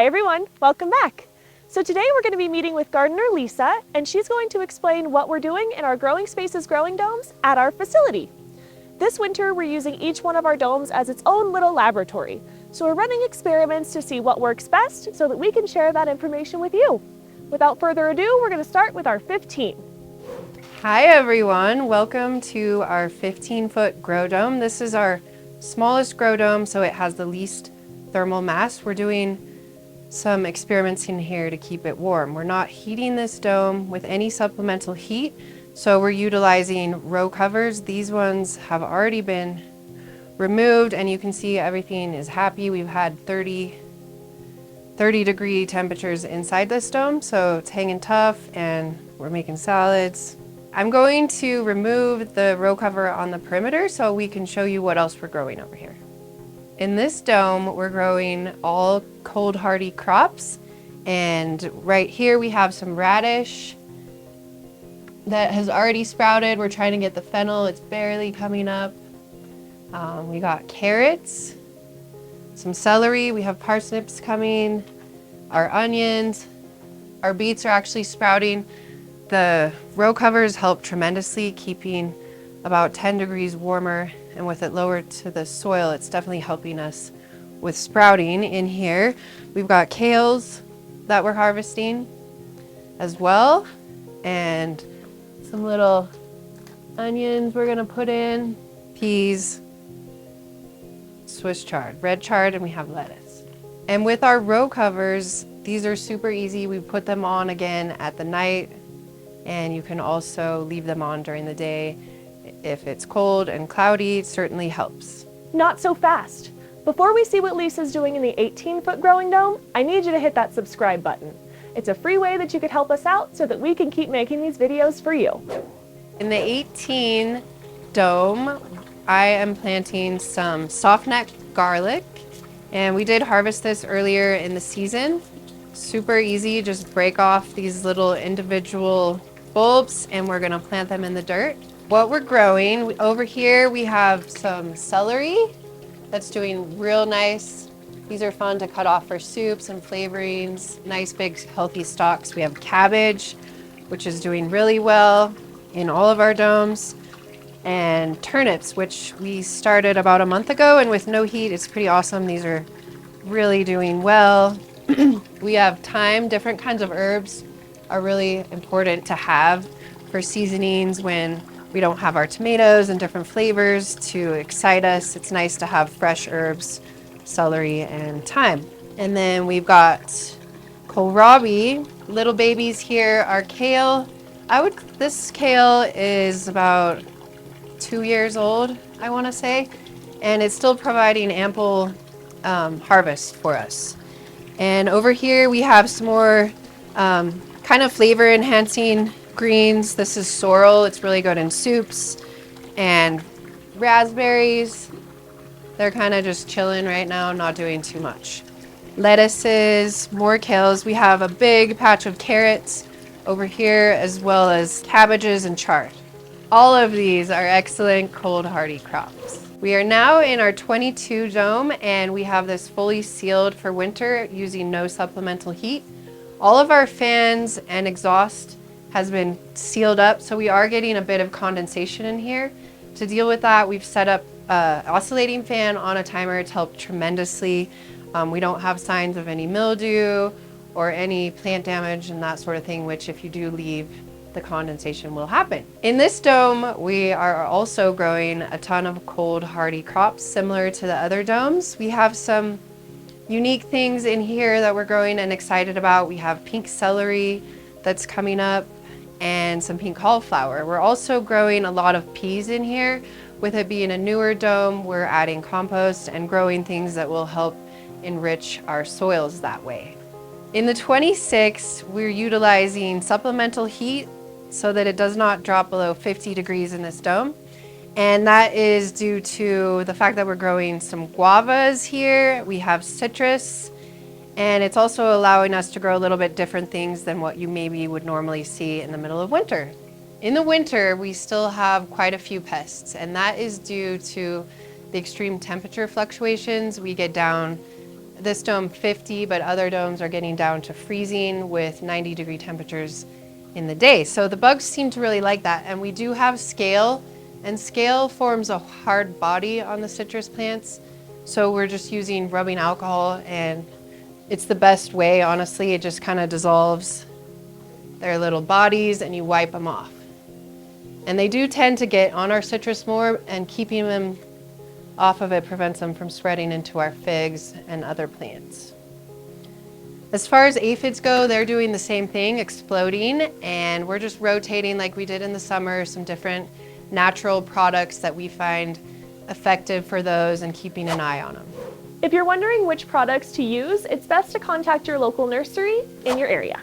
Hi everyone, welcome back. So today we're going to be meeting with gardener Lisa, and she's going to explain what we're doing in our Growing Spaces growing domes at our facility. This winter we're using each one of our domes as its own little laboratory. So we're running experiments to see what works best so that we can share that information with you. Without further ado, we're going to start with our 15. Hi everyone, welcome to our 15-foot grow dome. This is our smallest grow dome, so it has the least thermal mass. We're doing some experiments in here to keep it warm. We're not heating this dome with any supplemental heat, so we're utilizing row covers. These ones have already been removed and you can see everything is happy. We've had 30 degree temperatures inside this dome, so it's hanging tough and we're making salads. I'm going to remove the row cover on the perimeter so we can show you what else we're growing over here. In this dome, we're growing all cold hardy crops, and right here we have some radish that has already sprouted. We're trying to get the fennel, it's barely coming up. We got carrots, some celery, we have parsnips coming, our onions, our beets are actually sprouting. The row covers help tremendously, keeping about 10 degrees warmer, and with it lowered to the soil, it's definitely helping us with sprouting in here. We've got kales that we're harvesting as well, and some little onions we're gonna put in, peas, Swiss chard, red chard, and we have lettuce. And with our row covers, these are super easy. We put them on again at the night, and you can also leave them on during the day. If it's cold and cloudy, it certainly helps. Not so fast. Before we see what Lisa's doing in the 18-foot growing dome, I need you to hit that subscribe button. It's a free way that you could help us out so that we can keep making these videos for you. In the 18 dome, I am planting some softneck garlic, and we did harvest this earlier in the season. Super easy, just break off these little individual bulbs and we're gonna plant them in the dirt. What we're growing, over here we have some celery that's doing real nice. These are fun to cut off for soups and flavorings, nice big healthy stalks. We have cabbage, which is doing really well in all of our domes, and turnips, which we started about a month ago, and with no heat, it's pretty awesome. These are really doing well. We have thyme. Different kinds of herbs are really important to have for seasonings when we don't have our tomatoes and different flavors to excite us. It's nice to have fresh herbs, celery and thyme. And then we've got kohlrabi. Little babies here are kale. This kale is about 2 years old, I want to say, and it's still providing ample harvest for us. And over here we have some more kind of flavor enhancing greens. This is sorrel. It's really good in soups. And raspberries. They're kind of just chilling right now, not doing too much. Lettuces, more kales. We have a big patch of carrots over here, as well as cabbages and chard. All of these are excellent cold hardy crops. We are now in our 22 dome, and we have this fully sealed for winter using no supplemental heat. All of our fans and exhaust has been sealed up, so we are getting a bit of condensation in here. To deal with that, we've set up an oscillating fan on a timer. It's helped tremendously. We don't have signs of any mildew or any plant damage and that sort of thing, which if you do leave, the condensation will happen. In this dome, we are also growing a ton of cold hardy crops similar to the other domes. We have some unique things in here that we're growing and excited about. We have pink celery that's coming up and some pink cauliflower. We're also growing a lot of peas in here. With it being a newer dome, we're adding compost and growing things that will help enrich our soils that way. In the 26, we're utilizing supplemental heat so that it does not drop below 50 degrees in this dome. And that is due to the fact that we're growing some guavas here. We have citrus, and it's also allowing us to grow a little bit different things than what you maybe would normally see in the middle of winter. In the winter, we still have quite a few pests, and that is due to the extreme temperature fluctuations. We get down this dome 50, but other domes are getting down to freezing with 90-degree temperatures in the day. So the bugs seem to really like that. And we do have scale, and scale forms a hard body on the citrus plants. So we're just using rubbing alcohol, and it's the best way, honestly. It just kind of dissolves their little bodies and you wipe them off. And they do tend to get on our citrus more, and keeping them off of it prevents them from spreading into our figs and other plants. As far as aphids go, they're doing the same thing, exploding, and we're just rotating like we did in the summer, some different natural products that we find effective for those and keeping an eye on them. If you're wondering which products to use, it's best to contact your local nursery in your area.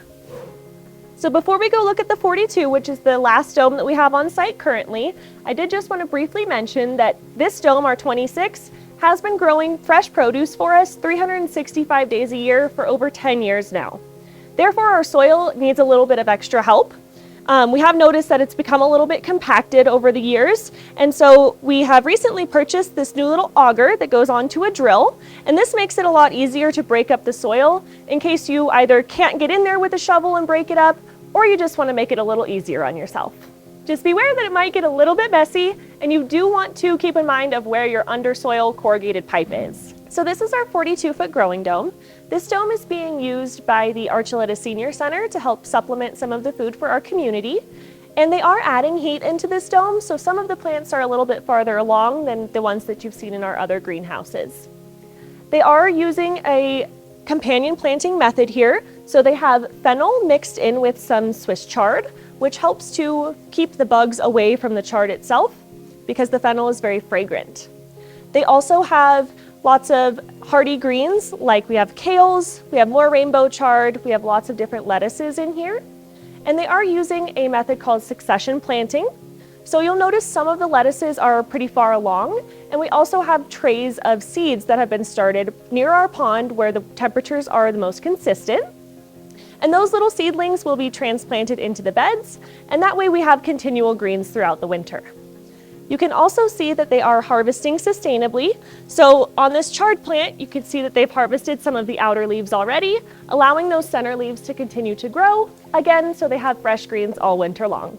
So before we go look at the 42, which is the last dome that we have on site currently, I did just want to briefly mention that this dome, our 26, has been growing fresh produce for us 365 days a year for over 10 years now. Therefore, our soil needs a little bit of extra help. We have noticed that it's become a little bit compacted over the years, and so we have recently purchased this new little auger that goes onto a drill, and this makes it a lot easier to break up the soil in case you either can't get in there with a shovel and break it up, or you just want to make it a little easier on yourself. Just beware that it might get a little bit messy, and you do want to keep in mind of where your undersoil corrugated pipe is. So this is our 42-foot growing dome. This dome is being used by the Archuleta Senior Center to help supplement some of the food for our community. And they are adding heat into this dome, so some of the plants are a little bit farther along than the ones that you've seen in our other greenhouses. They are using a companion planting method here. So they have fennel mixed in with some Swiss chard, which helps to keep the bugs away from the chard itself because the fennel is very fragrant. They also have lots of hardy greens, like we have kales, we have more rainbow chard, we have lots of different lettuces in here. And they are using a method called succession planting. So you'll notice some of the lettuces are pretty far along, and we also have trays of seeds that have been started near our pond where the temperatures are the most consistent. And those little seedlings will be transplanted into the beds, and that way we have continual greens throughout the winter. You can also see that they are harvesting sustainably. So on this chard plant, you can see that they've harvested some of the outer leaves already, allowing those center leaves to continue to grow, again, so they have fresh greens all winter long.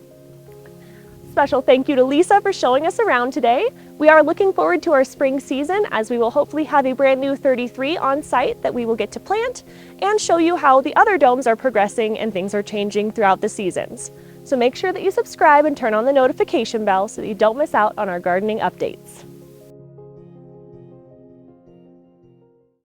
Special thank you to Lisa for showing us around today. We are looking forward to our spring season, as we will hopefully have a brand new 33 on site that we will get to plant and show you how the other domes are progressing and things are changing throughout the seasons. So make sure that you subscribe and turn on the notification bell so that you don't miss out on our gardening updates.